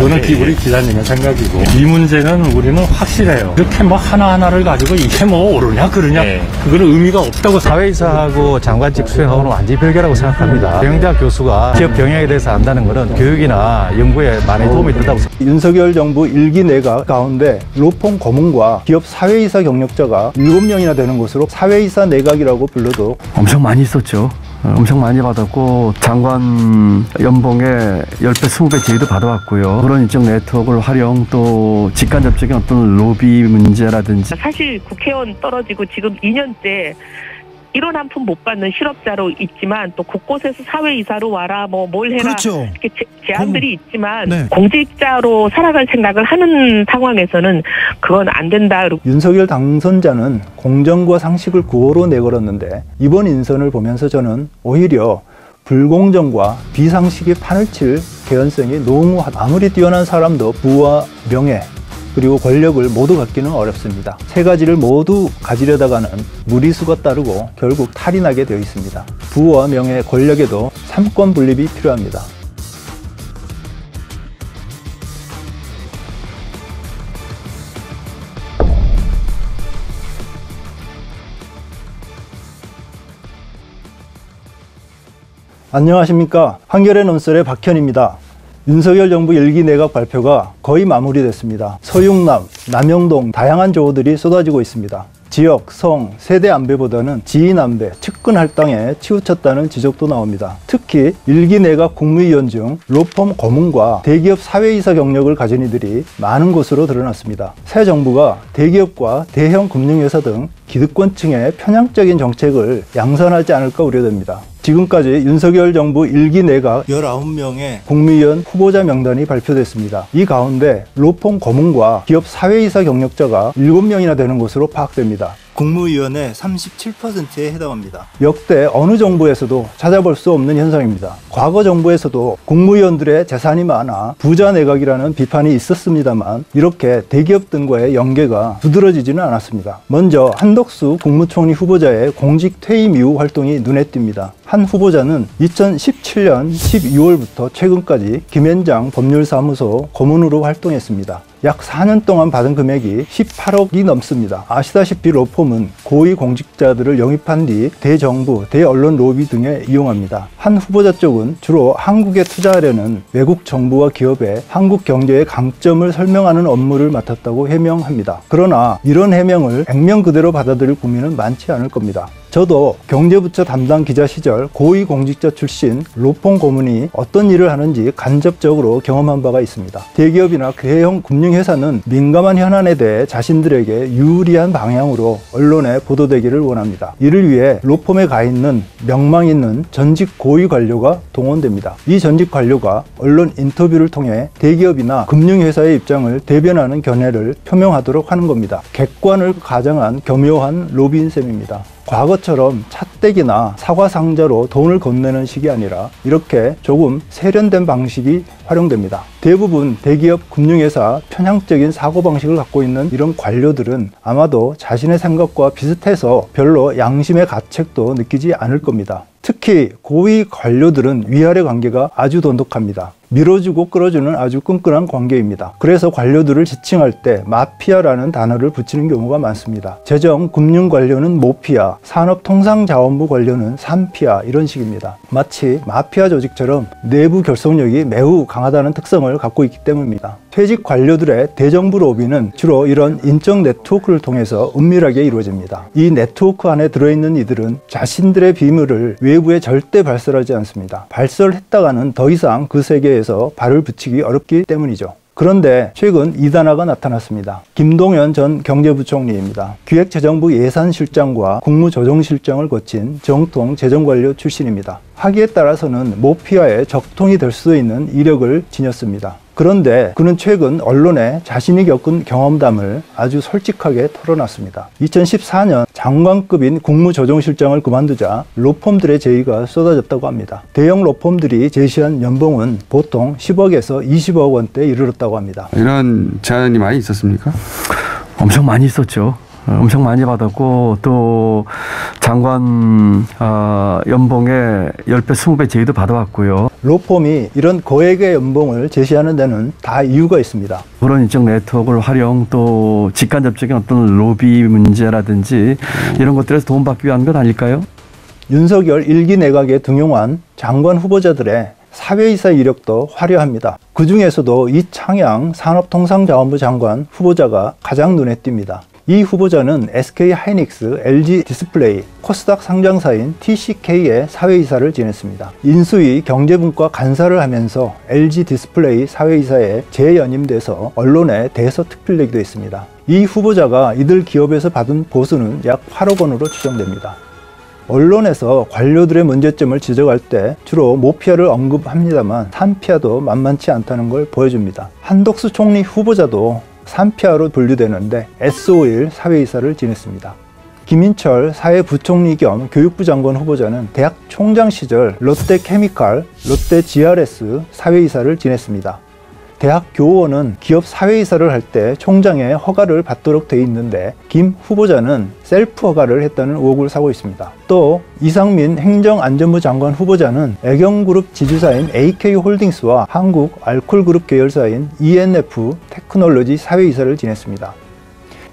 그거는 우리 기자님의 생각이고 이 문제는 우리는 확실해요. 이렇게 뭐 하나하나를 가지고 이게 뭐 옳으냐 그러냐 그거는 의미가 없다고. 사회이사하고 장관직 수행하고는 완전히 별개라고 생각합니다. 경영대학 교수가 기업 경영에 대해서 안다는 것은 교육이나 연구에 많이 도움이 된다고 생각합니다. 윤석열 정부 1기 내각 가운데 로펌 고문과 기업 사회이사 경력자가 7명이나 되는 것으로 사회이사 내각이라고 불러도 엄청 많이 있었죠. 엄청 많이 받았고 장관 연봉의 10배, 20배 제의도 받아왔고요. 그런 인적 네트워크를 활용 또 직간접적인 어떤 로비 문제라든지. 사실 국회의원 떨어지고 지금 2년째 이런 한 푼 못 받는 실업자로 있지만 또 곳곳에서 사회이사로 와라 뭐 뭘 해라 그렇죠. 이렇게 제안들이 있지만 네. 공직자로 살아갈 생각을 하는 상황에서는 그건 안 된다. 윤석열 당선자는 공정과 상식을 구호로 내걸었는데 이번 인선을 보면서 저는 오히려 불공정과 비상식이 판을 칠 개연성이 너무하다. 아무리 뛰어난 사람도 부와 명예 그리고 권력을 모두 갖기는 어렵습니다. 세 가지를 모두 가지려다가는 무리수가 따르고 결국 탈이 나게 되어 있습니다. 부와 명예, 권력에도 삼권 분립이 필요합니다. 안녕하십니까. 한겨레 논설의 박현입니다. 윤석열 정부 1기 내각 발표가 거의 마무리됐습니다. 서육남, 남영동 다양한 조어들이 쏟아지고 있습니다. 지역, 성, 세대 안배보다는 지인 안배, 측근 할당에 치우쳤다는 지적도 나옵니다. 특히 1기 내각 국무위원 중 로펌 고문과 대기업 사회이사 경력을 가진 이들이 많은 것으로 드러났습니다. 새 정부가 대기업과 대형 금융회사 등 기득권층의 편향적인 정책을 양산하지 않을까 우려됩니다. 지금까지 윤석열 정부 1기 내각 19명의 국무위원 후보자 명단이 발표됐습니다. 이 가운데 로펌 고문과 기업 사회이사 경력자가 7명이나 되는 것으로 파악됩니다. 국무위원의 37%에 해당합니다. 역대 어느 정부에서도 찾아볼 수 없는 현상입니다. 과거 정부에서도 국무위원들의 재산이 많아 부자 내각이라는 비판이 있었습니다만 이렇게 대기업 등과의 연계가 두드러지지는 않았습니다. 먼저 한덕수 국무총리 후보자의 공직 퇴임 이후 활동이 눈에 띕니다. 한 후보자는 2017년 12월부터 최근까지 김현장 법률사무소 고문으로 활동했습니다. 약 4년 동안 받은 금액이 18억이 넘습니다. 아시다시피 로펌은 고위 공직자들을 영입한 뒤 대정부, 대언론 로비 등에 이용합니다. 한 후보자 쪽은 주로 한국에 투자하려는 외국 정부와 기업의 한국 경제의 강점을 설명하는 업무를 맡았다고 해명합니다. 그러나 이런 해명을 액면 그대로 받아들일 국민은 많지 않을 겁니다. 저도 경제부처 담당 기자 시절 고위 공직자 출신 로펌 고문이 어떤 일을 하는지 간접적으로 경험한 바가 있습니다. 대기업이나 대형 금융회사는 민감한 현안에 대해 자신들에게 유리한 방향으로 언론에 보도되기를 원합니다. 이를 위해 로펌에 가 있는 명망 있는 전직 고위 관료가 동원됩니다. 이 전직 관료가 언론 인터뷰를 통해 대기업이나 금융회사의 입장을 대변하는 견해를 표명하도록 하는 겁니다. 객관을 가정한 교묘한 로비인 셈입니다. 과거처럼 찻대기나 사과 상자로 돈을 건네는 식이 아니라 이렇게 조금 세련된 방식이 활용됩니다. 대부분 대기업 금융회사 편향적인 사고방식을 갖고 있는 이런 관료들은 아마도 자신의 생각과 비슷해서 별로 양심의 가책도 느끼지 않을 겁니다. 특히 고위 관료들은 위아래 관계가 아주 돈독합니다. 밀어주고 끌어주는 아주 끈끈한 관계입니다. 그래서 관료들을 지칭할 때 마피아라는 단어를 붙이는 경우가 많습니다. 재정, 금융 관료는 모피아, 산업통상자원부 관료는 산피아 이런 식입니다. 마치 마피아 조직처럼 내부 결속력이 매우 강하다는 특성을 갖고 있기 때문입니다. 퇴직 관료들의 대정부 로비는 주로 이런 인적 네트워크를 통해서 은밀하게 이루어집니다. 이 네트워크 안에 들어있는 이들은 자신들의 비밀을 외부에 절대 발설하지 않습니다. 발설했다가는 더 이상 그 세계에서 발을 붙이기 어렵기 때문이죠. 그런데 최근 이단아가 나타났습니다. 김동연 전 경제부총리입니다. 기획재정부 예산실장과 국무조정실장을 거친 정통 재정관료 출신입니다. 하기에 따라서는 모피아의 적통이 될 수도 있는 이력을 지녔습니다. 그런데 그는 최근 언론에 자신이 겪은 경험담을 아주 솔직하게 털어놨습니다. 2014년 장관급인 국무조정실장을 그만두자 로펌들의 제의가 쏟아졌다고 합니다. 대형 로펌들이 제시한 연봉은 보통 10억에서 20억 원대에 이르렀다고 합니다. 이런 제안이 많이 있었습니까? 엄청 많이 있었죠. 엄청 많이 받았고 또 장관 연봉의 10배, 20배 제의도 받아왔고요. 로펌이 이런 거액의 연봉을 제시하는 데는 다 이유가 있습니다. 그런 인적 네트워크를 활용 또 직간접적인 어떤 로비 문제라든지 이런 것들에서 도움받기 위한 것 아닐까요? 윤석열 1기 내각에 등용한 장관 후보자들의 사회이사 이력도 화려합니다. 그 중에서도 이창양 산업통상자원부 장관 후보자가 가장 눈에 띕니다. 이 후보자는 SK하이닉스, LG디스플레이, 코스닥 상장사인 TCK의 사회이사를 지냈습니다. 인수위 경제분과 간사를 하면서 LG디스플레이 사회이사에 재연임돼서 언론에 대서특필되기도 했습니다. 이 후보자가 이들 기업에서 받은 보수는 약 8억 원으로 추정됩니다. 언론에서 관료들의 문제점을 지적할 때 주로 모피아를 언급합니다만 산피아도 만만치 않다는 걸 보여줍니다. 한덕수 총리 후보자도 산피아로 분류되는데 S51 사회이사를 지냈습니다. 김인철 사회부총리 겸 교육부 장관 후보자는 대학 총장 시절 롯데케미칼, 롯데GRS 사회이사를 지냈습니다. 대학 교원은 기업 사회이사를 할 때 총장의 허가를 받도록 돼 있는데 김 후보자는 셀프 허가를 했다는 의혹을 사고 있습니다. 또 이상민 행정안전부 장관 후보자는 애경그룹 지주사인 AK홀딩스와 한국알콜그룹 계열사인 ENF 테크놀로지 사회이사를 지냈습니다.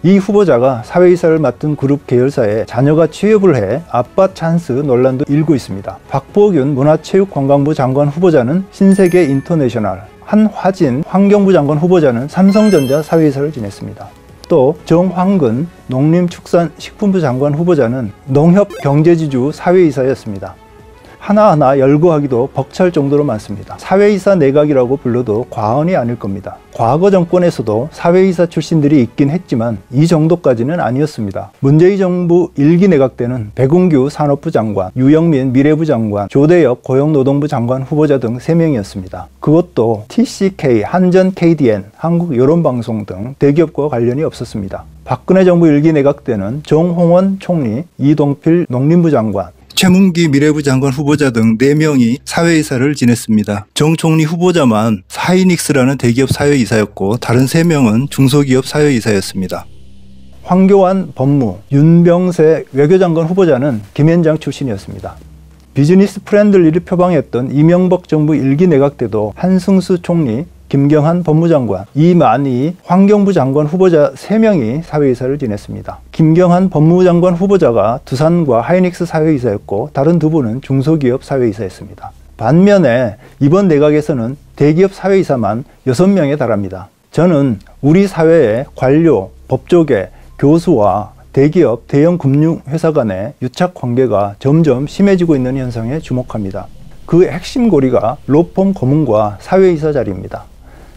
이 후보자가 사회이사를 맡은 그룹 계열사에 자녀가 취업을 해 아빠 찬스 논란도 일고 있습니다. 박보균 문화체육관광부 장관 후보자는 신세계 인터내셔널, 한화진 환경부 장관 후보자는 삼성전자 사회이사를 지냈습니다. 또 정황근 농림축산식품부 장관 후보자는 농협경제지주 사회이사였습니다. 하나하나 열거하기도 벅찰 정도로 많습니다. 사회이사 내각이라고 불러도 과언이 아닐 겁니다. 과거 정권에서도 사회이사 출신들이 있긴 했지만 이 정도까지는 아니었습니다. 문재인 정부 1기 내각 때는 백운규 산업부 장관, 유영민 미래부 장관, 조대엽 고용노동부 장관 후보자 등 3명이었습니다. 그것도 TCK, 한전 KDN, 한국여론방송 등 대기업과 관련이 없었습니다. 박근혜 정부 1기 내각 때는 정홍원 총리, 이동필 농림부 장관, 최문기 미래부 장관 후보자 등 4명이 사회이사를 지냈습니다. 정 총리 후보자만 하이닉스라는 대기업 사회이사였고 다른 3명은 중소기업 사회이사였습니다. 황교안 법무, 윤병세 외교장관 후보자는 김현장 출신이었습니다. 비즈니스 프렌들리를 표방했던 이명박 정부 1기 내각 때도 한승수 총리, 김경한 법무장관, 이만희 환경부 장관 후보자 3명이 사회이사를 지냈습니다. 김경한 법무장관 후보자가 두산과 하이닉스 사회이사였고 다른 2분은 중소기업 사회이사였습니다. 반면에 이번 내각에서는 대기업 사회이사만 6명에 달합니다. 저는 우리 사회의 관료, 법조계, 교수와 대기업, 대형 금융회사 간의 유착관계가 점점 심해지고 있는 현상에 주목합니다. 그 핵심 고리가 로펌 고문과 사회이사 자리입니다.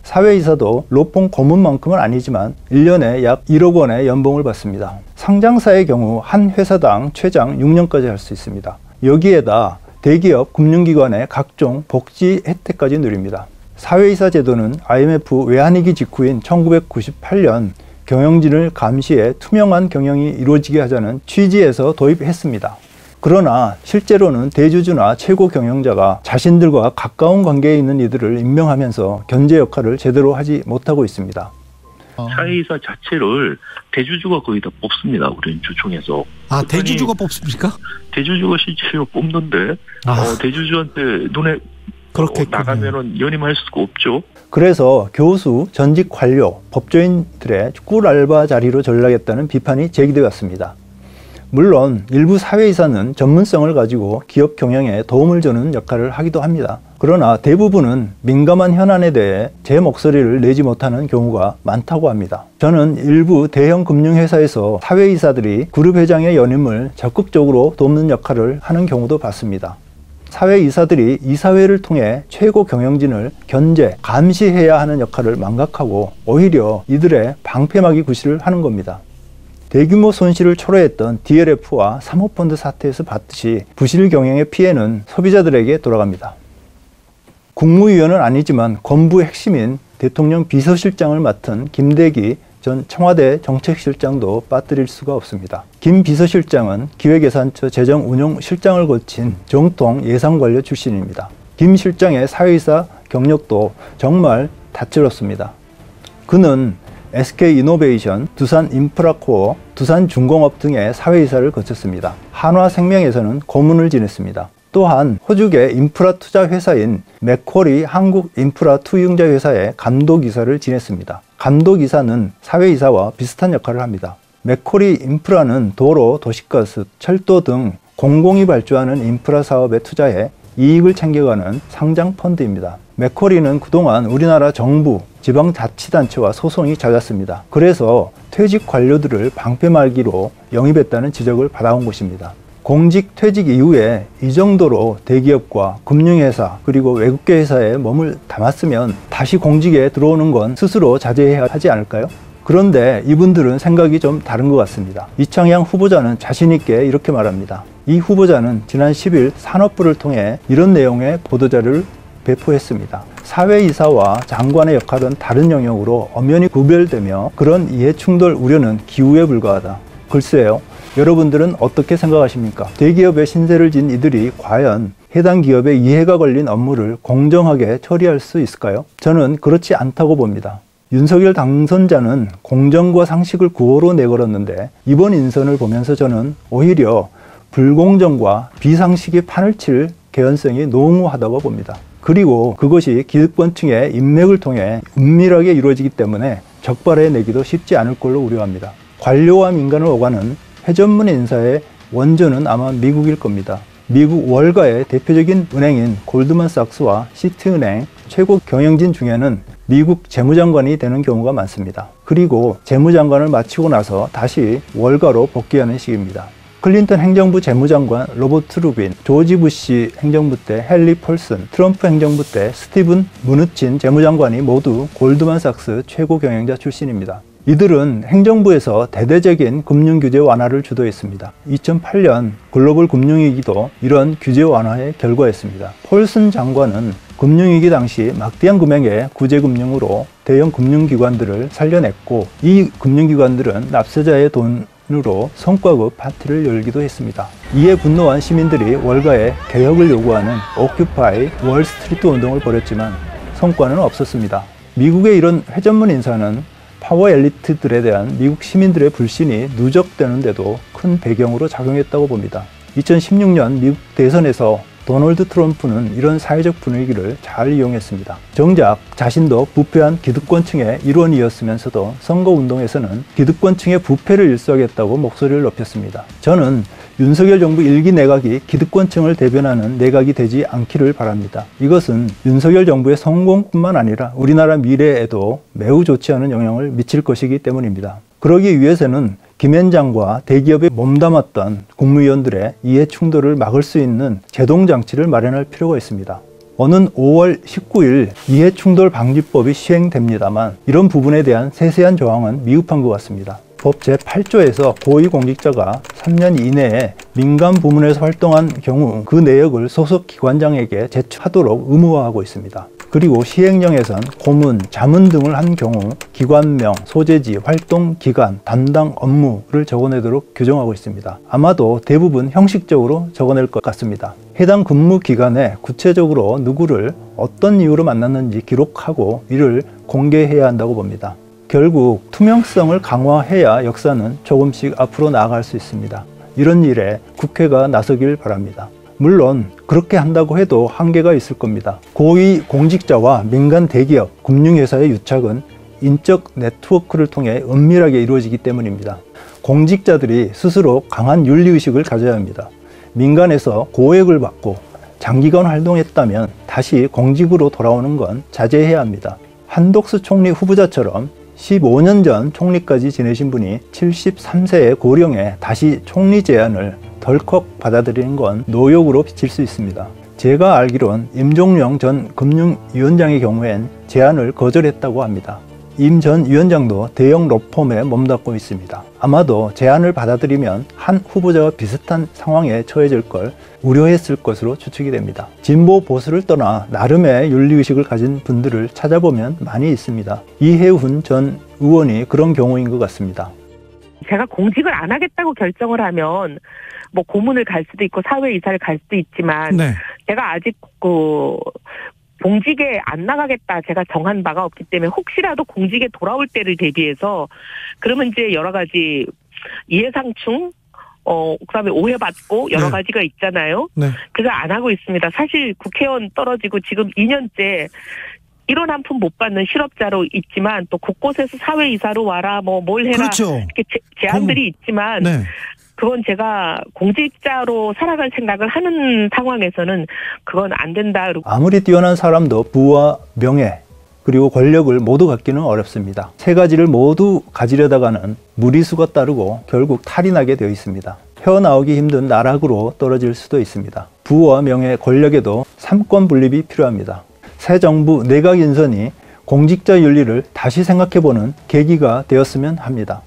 사회이사도 로펌 고문만큼은 아니지만 1년에 약 1억 원의 연봉을 받습니다. 상장사의 경우 한 회사당 최장 6년까지 할 수 있습니다. 여기에다 대기업 금융기관의 각종 복지 혜택까지 누립니다. 사회이사 제도는 IMF 외환위기 직후인 1998년 경영진을 감시해 투명한 경영이 이루어지게 하자는 취지에서 도입했습니다. 그러나 실제로는 대주주나 최고 경영자가 자신들과 가까운 관계에 있는 이들을 임명하면서 견제 역할을 제대로 하지 못하고 있습니다. 사회이사 자체를 대주주가 거의 다 뽑습니다. 우리는 주총에서. 아, 대주주가 뽑습니까? 대주주가 실제로 뽑는데 대주주한테 눈에 나가면은 연임할 수가 없죠. 그래서 교수, 전직 관료, 법조인들의 꿀알바 자리로 전락했다는 비판이 제기되어 왔습니다. 물론 일부 사회이사는 전문성을 가지고 기업 경영에 도움을 주는 역할을 하기도 합니다. 그러나 대부분은 민감한 현안에 대해 제 목소리를 내지 못하는 경우가 많다고 합니다. 저는 일부 대형 금융회사에서 사회이사들이 그룹 회장의 연임을 적극적으로 돕는 역할을 하는 경우도 봤습니다. 사회이사들이 이사회를 통해 최고 경영진을 견제, 감시해야 하는 역할을 망각하고 오히려 이들의 방패막이 구실을 하는 겁니다. 대규모 손실을 초래했던 DLF와 사모펀드 사태에서 봤듯이 부실 경영의 피해는 소비자들에게 돌아갑니다. 국무위원은 아니지만 권부 핵심인 대통령 비서실장을 맡은 김대기 전 청와대 정책실장도 빠뜨릴 수가 없습니다. 김 비서실장은 기획예산처 재정운용실장을 거친 정통 예산관료 출신입니다. 김 실장의 사회이사 경력도 정말 다채롭습니다. 그는 SK이노베이션, 두산인프라코어, 두산중공업 등의 사회이사를 거쳤습니다. 한화생명에서는 고문을 지냈습니다. 또한 호주계 인프라 투자 회사인 맥쿼리 한국인프라투융자회사의 감독이사를 지냈습니다. 감독이사는 사회이사와 비슷한 역할을 합니다. 맥쿼리 인프라는 도로, 도시가스, 철도 등 공공이 발주하는 인프라 사업에 투자해 이익을 챙겨가는 상장 펀드입니다. 맥쿼리는 그동안 우리나라 정부, 지방자치단체와 소송이 잦았습니다. 그래서 퇴직 관료들을 방패 말기로 영입했다는 지적을 받아온 것입니다. 공직 퇴직 이후에 이 정도로 대기업과 금융회사 그리고 외국계 회사에 몸을 담았으면 다시 공직에 들어오는 건 스스로 자제해야 하지 않을까요? 그런데 이분들은 생각이 좀 다른 것 같습니다. 이창양 후보자는 자신있게 이렇게 말합니다. 이 후보자는 지난 10일 산업부를 통해 이런 내용의 보도자료를 배포했습니다. 사회이사와 장관의 역할은 다른 영역으로 엄연히 구별되며 그런 이해충돌 우려는 기우에 불과하다. 글쎄요. 여러분들은 어떻게 생각하십니까? 대기업에 신세를 진 이들이 과연 해당 기업에 이해가 걸린 업무를 공정하게 처리할 수 있을까요? 저는 그렇지 않다고 봅니다. 윤석열 당선자는 공정과 상식을 구호로 내걸었는데 이번 인선을 보면서 저는 오히려 불공정과 비상식의 판을 칠 개연성이 농후하다고 봅니다. 그리고 그것이 기득권층의 인맥을 통해 은밀하게 이루어지기 때문에 적발해내기도 쉽지 않을 걸로 우려합니다. 관료와 민간을 오가는 회전문 인사의 원조는 아마 미국일 겁니다. 미국 월가의 대표적인 은행인 골드만삭스와 시티은행 최고 경영진 중에는 미국 재무장관이 되는 경우가 많습니다. 그리고 재무장관을 마치고 나서 다시 월가로 복귀하는 식입니다. 클린턴 행정부 재무장관 로버트 루빈, 조지 부시 행정부 때 헨리 폴슨, 트럼프 행정부 때 스티븐 무누친 재무장관이 모두 골드만삭스 최고 경영자 출신입니다. 이들은 행정부에서 대대적인 금융규제 완화를 주도했습니다. 2008년 글로벌 금융위기도 이런 규제 완화의 결과였습니다. 폴슨 장관은 금융위기 당시 막대한 금액의 구제금융으로 대형 금융기관들을 살려냈고 이 금융기관들은 납세자의 돈으로 성과급 파티를 열기도 했습니다. 이에 분노한 시민들이 월가에 개혁을 요구하는 오큐파이 월스트리트 운동을 벌였지만 성과는 없었습니다. 미국의 이런 회전문 인사는 파워 엘리트들에 대한 미국 시민들의 불신이 누적되는데도 큰 배경으로 작용했다고 봅니다. 2016년 미국 대선에서 도널드 트럼프는 이런 사회적 분위기를 잘 이용했습니다. 정작 자신도 부패한 기득권층의 일원이었으면서도 선거운동에서는 기득권층의 부패를 일소하겠다고 목소리를 높였습니다. 저는 윤석열 정부 1기 내각이 기득권층을 대변하는 내각이 되지 않기를 바랍니다. 이것은 윤석열 정부의 성공뿐만 아니라 우리나라 미래에도 매우 좋지 않은 영향을 미칠 것이기 때문입니다. 그러기 위해서는 김현장과 대기업에 몸담았던 국무위원들의 이해 충돌을 막을 수 있는 제동장치를 마련할 필요가 있습니다. 오는 5월 19일 이해충돌 방지법이 시행됩니다만 이런 부분에 대한 세세한 조항은 미흡한 것 같습니다. 법 제8조에서 고위공직자가 3년 이내에 민간 부문에서 활동한 경우 그 내역을 소속 기관장에게 제출하도록 의무화하고 있습니다. 그리고 시행령에선 고문, 자문 등을 한 경우 기관명, 소재지, 활동 기간, 담당 업무를 적어내도록 규정하고 있습니다. 아마도 대부분 형식적으로 적어낼 것 같습니다. 해당 근무 기간에 구체적으로 누구를 어떤 이유로 만났는지 기록하고 이를 공개해야 한다고 봅니다. 결국 투명성을 강화해야 역사는 조금씩 앞으로 나아갈 수 있습니다. 이런 일에 국회가 나서길 바랍니다. 물론 그렇게 한다고 해도 한계가 있을 겁니다. 고위 공직자와 민간 대기업, 금융회사의 유착은 인적 네트워크를 통해 은밀하게 이루어지기 때문입니다. 공직자들이 스스로 강한 윤리의식을 가져야 합니다. 민간에서 고액을 받고 장기간 활동했다면 다시 공직으로 돌아오는 건 자제해야 합니다. 한독수 총리 후보자처럼 15년 전 총리까지 지내신 분이 73세의 고령에 다시 총리 제안을 덜컥 받아들이는 건 노욕으로 비칠 수 있습니다. 제가 알기론 임종영 전 금융위원장의 경우엔 제안을 거절했다고 합니다. 임 전 위원장도 대형 로펌에 몸담고 있습니다. 아마도 제안을 받아들이면 한 후보자와 비슷한 상황에 처해질 걸 우려했을 것으로 추측이 됩니다. 진보 보수를 떠나 나름의 윤리의식을 가진 분들을 찾아보면 많이 있습니다. 이해훈 전 의원이 그런 경우인 것 같습니다. 제가 공직을 안 하겠다고 결정을 하면 뭐 고문을 갈 수도 있고 사회이사를 갈 수도 있지만 네. 제가 아직 공직에 안 나가겠다 제가 정한 바가 없기 때문에 혹시라도 공직에 돌아올 때를 대비해서 그러면 이제 여러 가지 이해상충 그다음에 오해받고 여러 네. 가지가 있잖아요. 네. 그래서 안 하고 있습니다. 사실 국회의원 떨어지고 지금 2년째 일원 한 푼 못 받는 실업자로 있지만 또 곳곳에서 사회이사로 와라 뭘 해라 그렇죠. 이렇게 제안들이 있지만 네. 그건 제가 공직자로 살아갈 생각을 하는 상황에서는 그건 안 된다. 아무리 뛰어난 사람도 부와 명예 그리고 권력을 모두 갖기는 어렵습니다. 세 가지를 모두 가지려다가는 무리수가 따르고 결국 탈이 나게 되어 있습니다. 헤어나오기 힘든 나락으로 떨어질 수도 있습니다. 부와 명예, 권력에도 삼권 분립이 필요합니다. 새 정부 내각 인선이 공직자 윤리를 다시 생각해보는 계기가 되었으면 합니다.